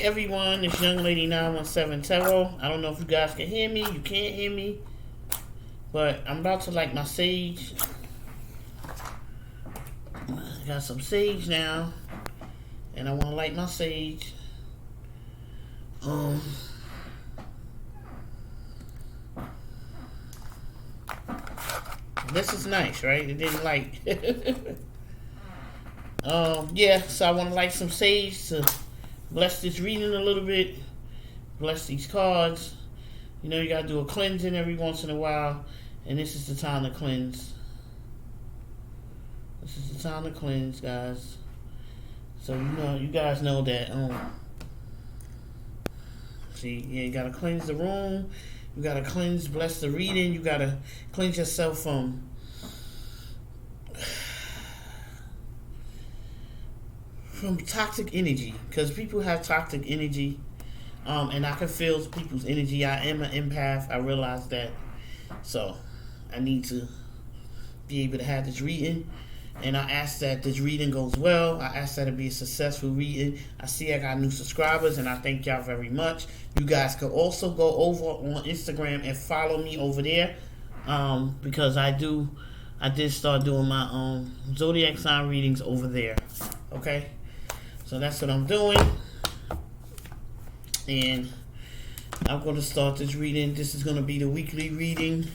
Hey everyone, it's Young Lady 917 Tarot. I don't know if you guys can hear me. You can't hear me. But I'm about to light my sage. I got some sage now. And I want to light my sage. This is nice, right? It didn't light. Yeah, so I want to light some sage to bless this reading a little bit. Bless these cards. You know, you gotta do a cleansing every once in a while. And this is the time to cleanse. This is the time to cleanse, guys. So, you know, you guys know that. See, yeah, you gotta cleanse the room. You gotta cleanse, bless the reading. You gotta cleanse yourself from toxic energy, because people have toxic energy, and I can feel people's energy. I am an empath. I realize that, so I need to be able to have this reading, and I ask that this reading goes well. I ask that it be a successful reading. I see I got new subscribers, and I thank y'all very much. You guys could also go over on Instagram and follow me over there, because I did start doing my zodiac sign readings over there. Okay. So that's what I'm doing, and I'm going to start this reading. This is going to be the weekly reading,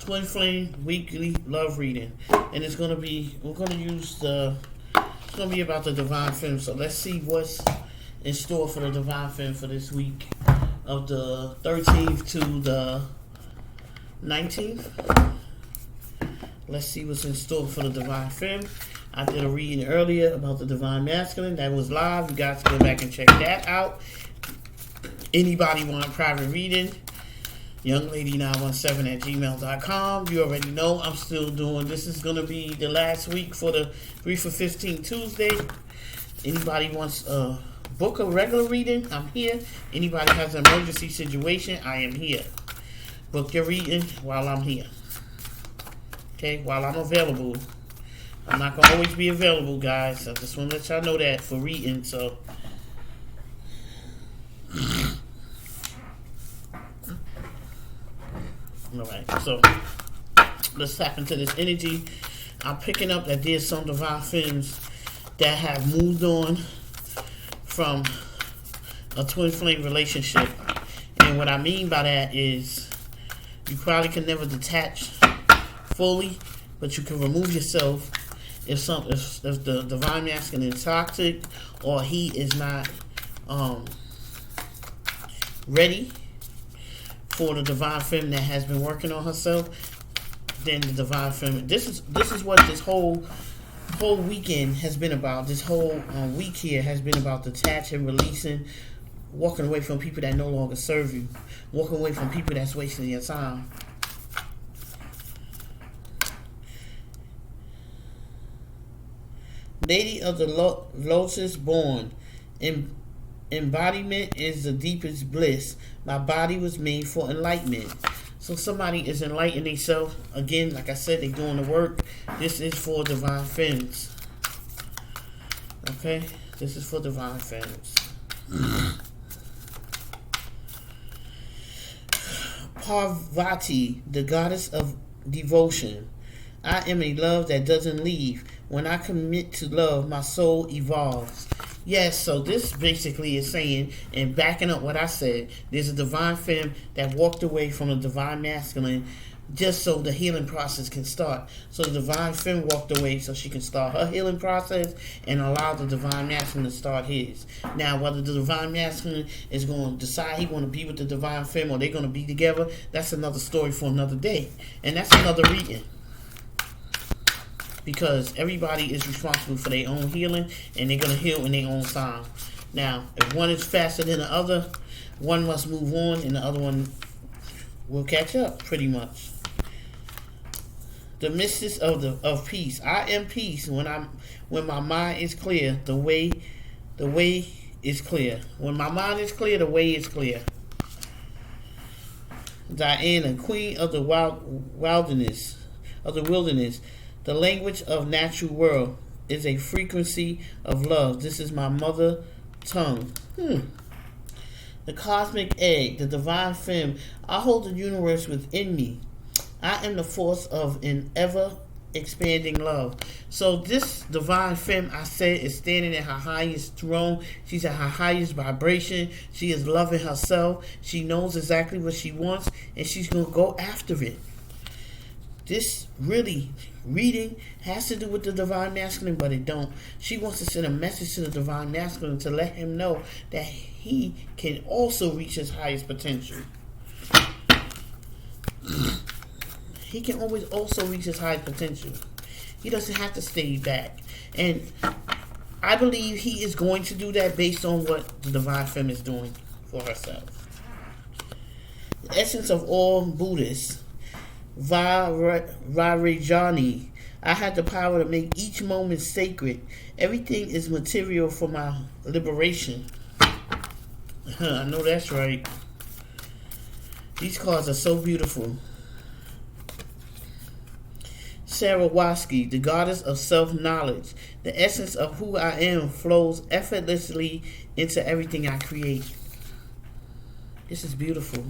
Twinflame weekly love reading, and it's going to be, we're going to use it's going to be about the Divine Femme. So let's see what's in store for the Divine Femme for this week of the 13th to the 19th. Let's see what's in store for the Divine Femme. I did a reading earlier about the Divine Masculine. That was live. You guys go back and check that out. Anybody want a private reading? younglady917@gmail.com. You already know I'm still doing. This is going to be the last week for the 3 for 15 Tuesday. Anybody wants a book a regular reading? I'm here. Anybody has an emergency situation? I am here. Book your reading while I'm here. Okay, while I'm available. I'm not going to always be available, guys. I just want to let y'all know that for reading, so. Alright, so let's tap into this energy. I'm picking up that there's some Divine Femmes that have moved on from a twin flame relationship. And what I mean by that is you probably can never detach fully, but you can remove yourself if the Divine Masculine is toxic, or he is not ready for the Divine Femme that has been working on herself. Then the Divine Femme. This is what this whole weekend has been about. This whole week here has been about detaching, releasing, walking away from people that no longer serve you, walking away from people that's wasting your time. Lady of the Lotus born. Embodiment is the deepest bliss. My body was made for enlightenment. So somebody is enlightening themselves. Again, like I said, they're doing the work. This is for Divine Femmes. Okay? This is for Divine Femmes. Parvati, the goddess of devotion. I am a love that doesn't leave. When I commit to love, my soul evolves. Yes, so this basically is saying, and backing up what I said, there's a Divine Femme that walked away from the Divine Masculine just so the healing process can start. So the Divine Femme walked away so she can start her healing process and allow the Divine Masculine to start his. Now, whether the Divine Masculine is going to decide he want to be with the Divine Femme or they're going to be together, that's another story for another day. And that's another reading. Because everybody is responsible for their own healing, and they're going to heal in their own time. Now, if one is faster than the other, one must move on, and the other one will catch up, pretty much. The mistress of peace. I am peace when my mind is clear. The way is clear. When my mind is clear, the way is clear. Diana, queen of the wilderness, the language of natural world. is a frequency of love. This is my mother tongue. The cosmic egg, the divine femme. I hold the universe within me. I am the force of an ever expanding love. So this divine femme, I said, is standing at her highest throne. She's at her highest vibration. She is loving herself. She knows exactly what she wants, and she's going to go after it. This really reading has to do with the divine masculine, but it don't. She wants to send a message to the divine masculine to let him know that he can also reach his highest potential. He can always also reach his highest potential. He doesn't have to stay back. And I believe he is going to do that based on what the divine femme is doing for herself. The essence of all Buddhists, Vajrayani. I had the power to make each moment sacred. Everything is material for my liberation. I know that's right. These cards are so beautiful. Sarawaki, the goddess of self-knowledge. The essence of who I am flows effortlessly into everything I create. This is beautiful.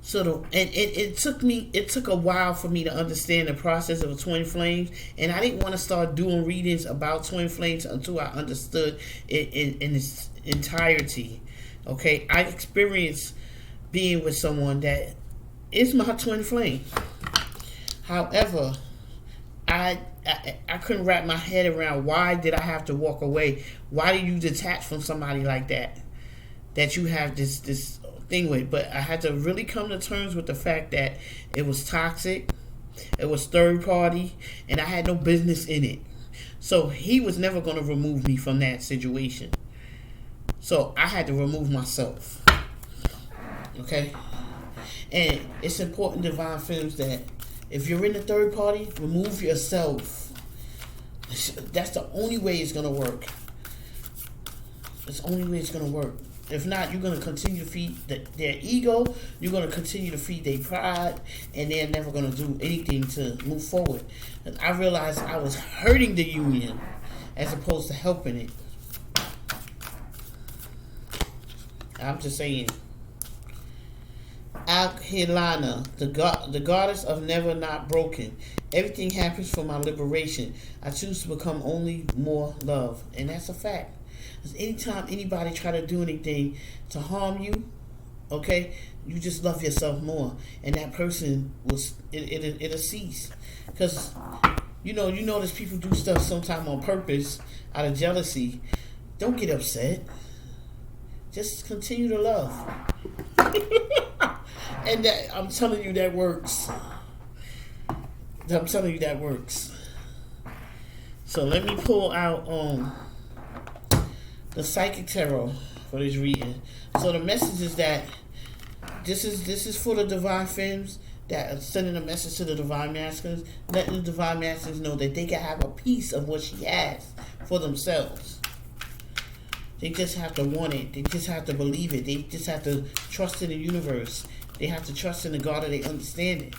So it took a while for me to understand the process of twin flames, and I didn't want to start doing readings about twin flames until I understood it in its entirety. Okay, I experienced being with someone that is my twin flame. However, I couldn't wrap my head around why did I have to walk away? Why do you detach from somebody like that you have this thing with? But I had to really come to terms with the fact that it was toxic, it was third party, and I had no business in it. So he was never going to remove me from that situation. So I had to remove myself. Okay? And it's important, divine femmes, that if you're in the third party, remove yourself. That's the only way it's going to work. It's the only way it's going to work. If not, you're going to continue to feed their ego. You're going to continue to feed their pride. And they're never going to do anything to move forward. And I realized I was hurting the union as opposed to helping it. I'm just saying. Al-Hilana, the goddess of never not broken. Everything happens for my liberation. I choose to become only more love. And that's a fact. Because anytime anybody try to do anything to harm you, okay, you just love yourself more. And that person it'll cease. Because, you notice people do stuff sometimes on purpose out of jealousy. Don't get upset. Just continue to love. And I'm telling you that works. So let me pull out the psychic tarot for this reading. So the message is that this is for the divine femmes that are sending a message to the divine masculines, letting the divine masculines know that they can have a piece of what she has for themselves. They just have to want it. They just have to believe it. They just have to trust in the universe. They have to trust in the God of their understanding.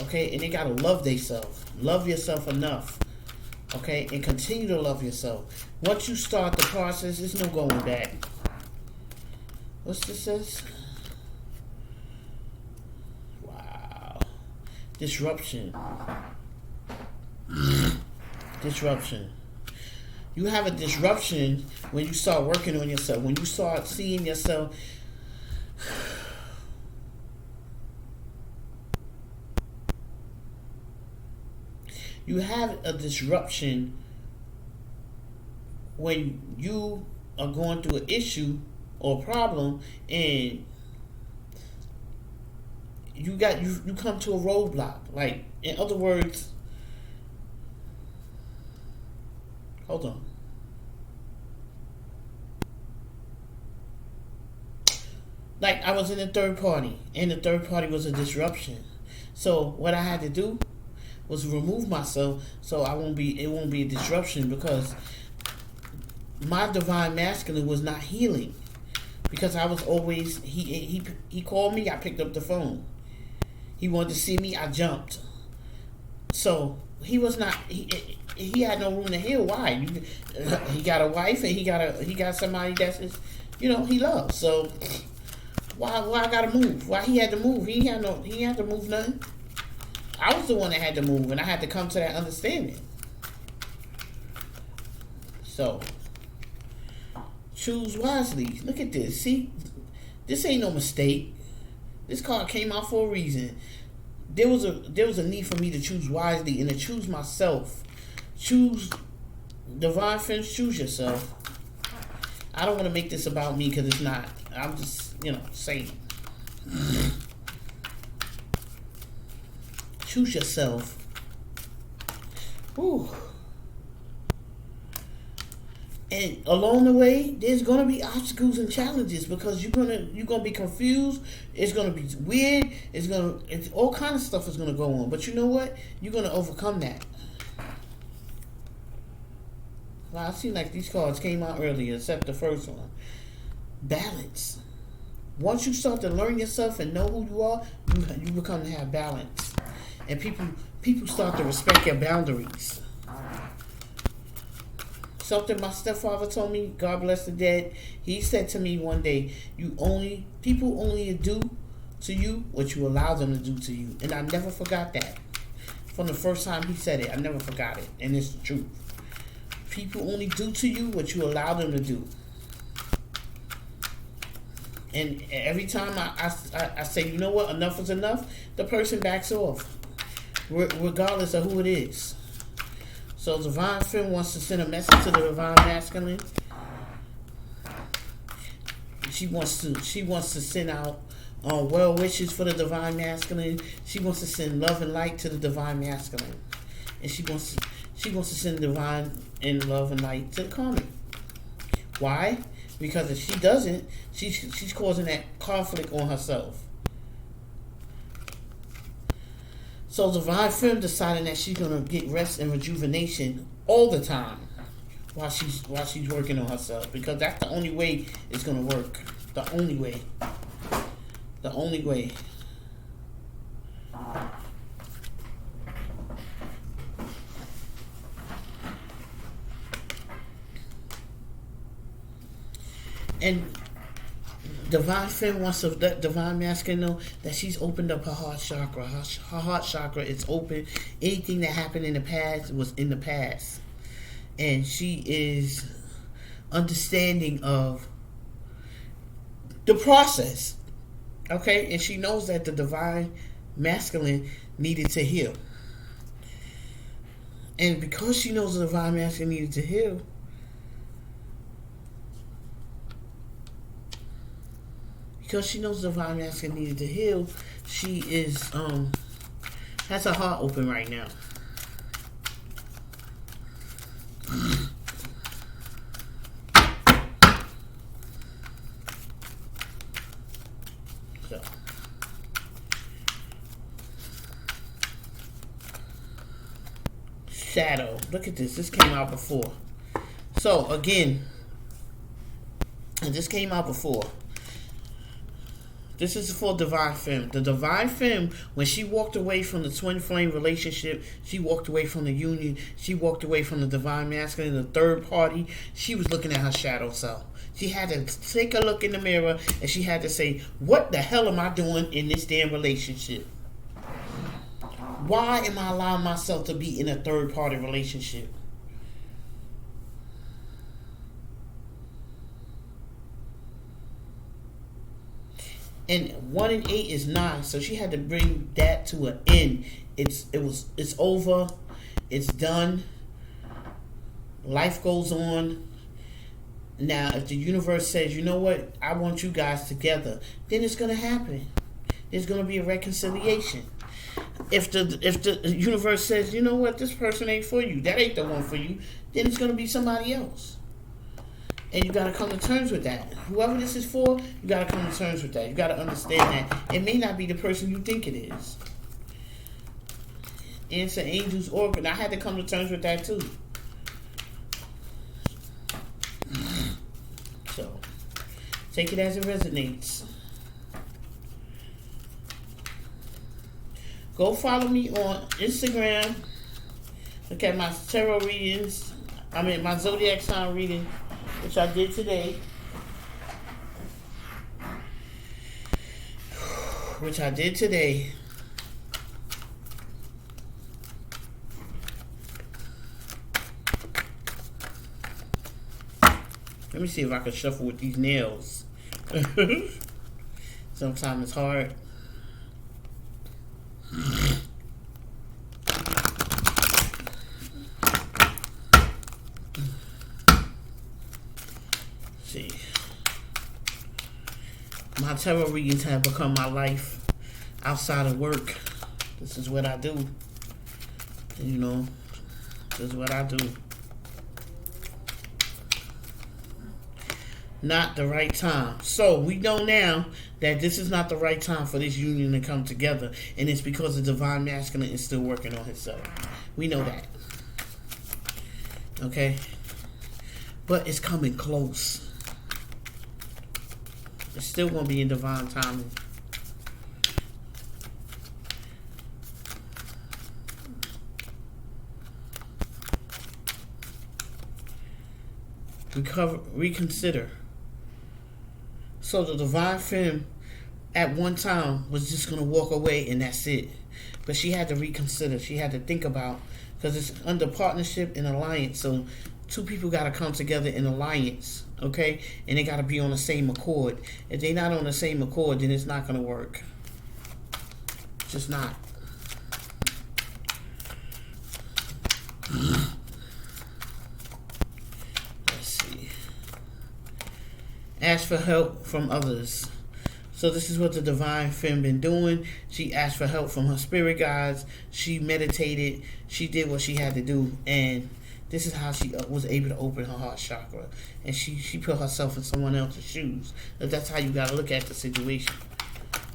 Okay? And they got to love themselves. Love yourself enough. Okay? And continue to love yourself. Once you start the process, there's no going back. What's this says? Wow. Disruption. Disruption. You have a disruption when you start working on yourself. When you start seeing yourself. You have a disruption when you are going through an issue or a problem, and you come to a roadblock. Like, in other words, hold on. Like, I was in a third party, and the third party was a disruption. So what I had to do was remove myself so it won't be a disruption, because my divine masculine was not healing. Because I was always, he called me, I picked up the phone. He wanted to see me, I jumped. So he was not. He had no room to heal. Why? He got a wife and he got somebody that's his, he loves. So why I gotta move? Why he had to move? He had to move nothing. I was the one that had to move, and I had to come to that understanding. So choose wisely. Look at this. See, this ain't no mistake. This card came out for a reason. There was a need for me to choose wisely and to choose myself. Choose divine friends. Choose yourself. I don't want to make this about me because it's not. I'm just saying. Choose yourself. Whew. And along the way, there's gonna be obstacles and challenges because you're gonna be confused. It's gonna be weird. It's all kind of stuff is gonna go on. But you know what? You're gonna overcome that. Well, I seem like these cards came out earlier, except the first one. Balance. Once you start to learn yourself and know who you are, you become to have balance, and people start to respect your boundaries. Something my stepfather told me, God bless the dead. He said to me one day, people only do to you what you allow them to do to you. And I never forgot that. From the first time he said it, I never forgot it. And it's the truth. People only do to you what you allow them to do. And every time I say, you know what, enough is enough, the person backs off, regardless of who it is. So Divine Femme wants to send a message to the Divine Masculine. She wants to send out well wishes for the Divine Masculine. She wants to send love and light to the Divine Masculine, and she wants to send divine and love and light to the Karmic. Why? Because if she doesn't, she's causing that conflict on herself. So Divine Femme deciding that she's gonna get rest and rejuvenation all the time while she's working on herself, because that's the only way it's gonna work. The only way. The only way. And Divine Femme wants to let Divine Masculine know that she's opened up her heart chakra. Her heart chakra is open. Anything that happened in the past was in the past. And she is understanding of the process. Okay? And she knows that the Divine Masculine needed to heal. And because she knows the Divine Masculine needed to heal, because she knows the Divine Masculine needed to heal, she is has her heart open right now. So shadow. Look at this. This came out before. So again, and this came out before. This is for Divine Femme. The Divine Femme, when she walked away from the twin flame relationship, she walked away from the union, she walked away from the Divine Masculine, the third party, she was looking at her shadow self. She had to take a look in the mirror and she had to say, what the hell am I doing in this damn relationship? Why am I allowing myself to be in a third party relationship? And 1 and 8 is 9, so she had to bring that to an end. It's over. It's done. Life goes on. Now, if the universe says, you know what, I want you guys together, then it's gonna happen. There's gonna be a reconciliation. If the universe says, you know what, this person ain't for you, that ain't the one for you, then it's gonna be somebody else. And you got to come to terms with that. Whoever this is for, you got to come to terms with that. You got to understand that it may not be the person you think it is. Answer angels, orbit. I had to come to terms with that too. So, take it as it resonates. Go follow me on Instagram Look at my tarot readings. I mean, my zodiac sign reading, which I did today. Let me see if I can shuffle with these nails. Sometimes it's hard. See. My tarot readings have become my life outside of work. This is what I do. You know, this is what I do. Not the right time. So we know now that this is not the right time for this union to come together, and it's because the divine masculine is still working on himself. We know that. Okay? But it's coming close. It's still going to be in divine timing. Reconsider. So the divine femme at one time was just going to walk away and that's it. But she had to reconsider. She had to think about, because it's under partnership and alliance. So two people got to come together in alliance, okay? And they got to be on the same accord. If they're not on the same accord, then it's not going to work. It's just not. Ask for help from others. So this is what the divine femme been doing. She asked for help from her spirit guides. She meditated. She did what she had to do, and this is how she was able to open her heart chakra. And she put herself in someone else's shoes. That's how you got to look at the situation.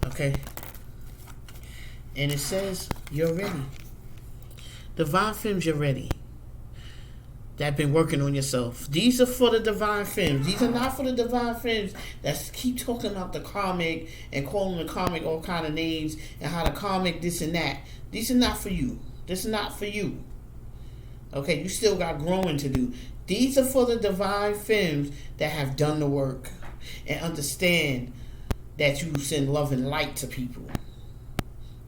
Okay. And it says you're ready. Divine femmes, you're ready. That been working on yourself. These are for the divine femmes. These are not for the divine femmes that keep talking about the karmic and calling the karmic all kind of names and how the karmic this and that. These are not for you. This is not for you. Okay, you still got growing to do. These are for the divine femmes that have done the work and understand that you send love and light to people.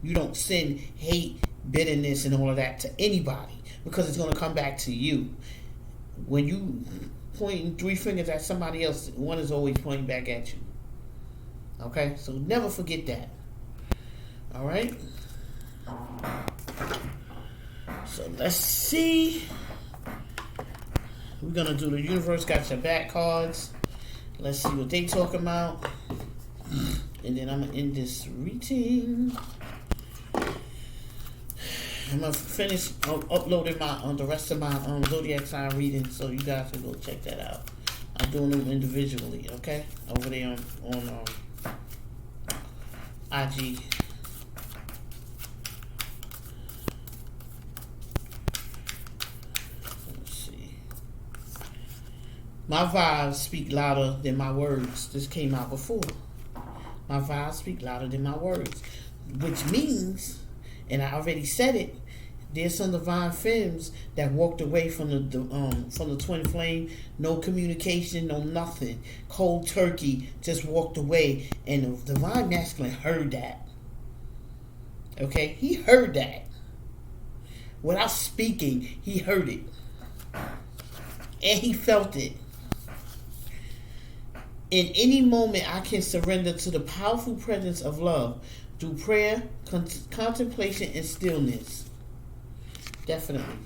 You don't send hate, bitterness, and all of that to anybody, because it's going to come back to you. When you pointing three fingers at somebody else, one is always pointing back at you. Okay? So never forget that. Alright? So let's see. We're going to do the universe got your back cards. Let's see what they talking about. And then I'm going to end this reading. I'm going to finish uploading the rest of my zodiac sign reading, so you guys can go check that out. I'm doing them individually, okay? Over there on IG. Let's see. My vibes speak louder than my words. This came out before. My vibes speak louder than my words. Which means, and I already said it, there's some divine femmes that walked away from the twin flame. No communication, no nothing. Cold turkey, just walked away. And the divine masculine heard that. Okay? He heard that. Without speaking, he heard it. And he felt it. In any moment, I can surrender to the powerful presence of love through prayer, contemplation, and stillness. Definitely.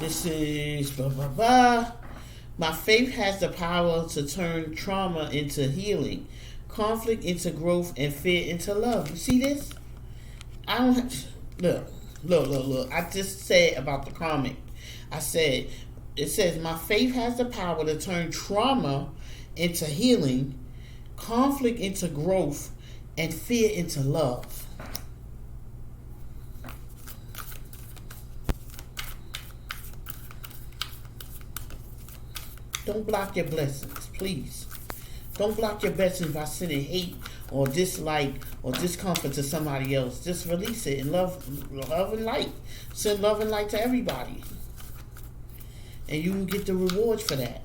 This is blah, blah, blah. My faith has the power to turn trauma into healing, conflict into growth, and fear into love. You see this? I don't have... Look. I just said about the karmic. I said, it says, my faith has the power to turn trauma into healing, conflict into growth, and fear into love. Don't block your blessings, please. Don't block your blessings by sending hate or dislike or discomfort to somebody else. Just release it in love and light. Send love and light to everybody. And you will get the rewards for that.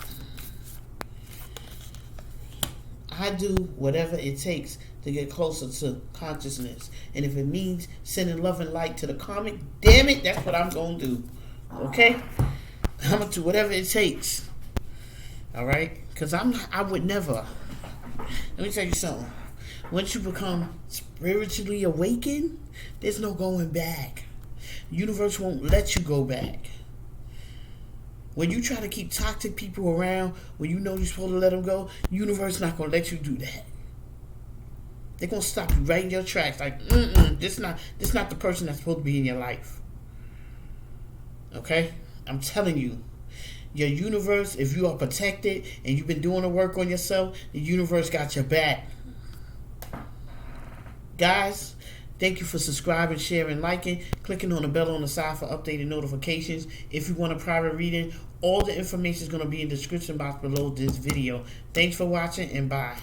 I do whatever it takes to get closer to consciousness. And if it means sending love and light to the comic, damn it, that's what I'm going to do. Okay? I'm going to do whatever it takes. Alright? Because I would never. Let me tell you something. Once you become spiritually awakened, there's no going back. The universe won't let you go back. When you try to keep toxic people around, when you know you're supposed to let them go, the universe not going to let you do that. They're going to stop you right in your tracks. Like, this not the person that's supposed to be in your life. Okay? I'm telling you. Your universe, if you are protected and you've been doing the work on yourself, the universe got your back. Guys, thank you for subscribing, sharing, liking, clicking on the bell on the side for updated notifications. If you want a private reading, all the information is going to be in the description box below this video. Thanks for watching and bye.